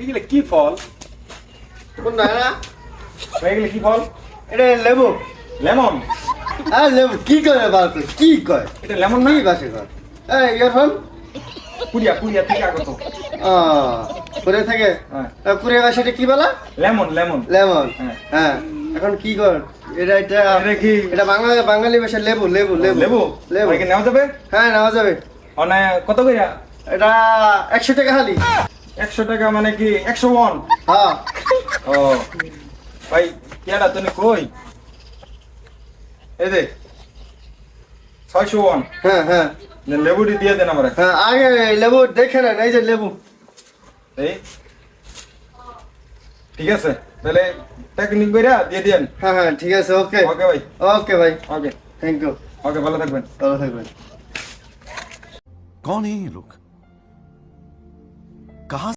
এগুলো কি ফল? কোন না ভাই এগুলো কি ফল? এটা লেবু। লেমন? হ্যাঁ লেবু কি করে বার করে কি কয় এটা লেমন না? কি বাসে কয় এই ইয়ারফোন পুরিয়া পুরিয়া থেকে আগত। করে থাকে হ্যাঁ কুড়িয়ে বাসাটা কি বলা লেমন লেমন। লেমন। হ্যাঁ। হ্যাঁ এখন কি কর এটা এটা কি? এটা বাঙালি ভাষা লেবু লেবু লেবু লেবু? লেবু ভাই কি নেওয়া যাবে? হ্যাঁ নেওয়া যাবে। মানে কত কইরা? এটা 100 টাকা খালি। 100 টাকা মানে কি 100 ওয়ান? হ্যাঁ ও ভাই কেডা তুমি কই? এই দে 600 ওয়ান। হ্যাঁ হ্যাঁ লেবুটি দিয়ে দেন আমরা। হ্যাঁ আগে লেবু দেখে নেন এই যে লেবু। এই ঠিক আছে তাহলে টেকনিক কইরা দিয়ে দেন। হ্যাঁ হ্যাঁ ঠিক আছে ওকে ওকে ভাই। ওকে ভাই ওকে থ্যাংক ইউ ওকে ভালো থাকবেন। ভালো থাকবেন। कौन है ये लोग? कहां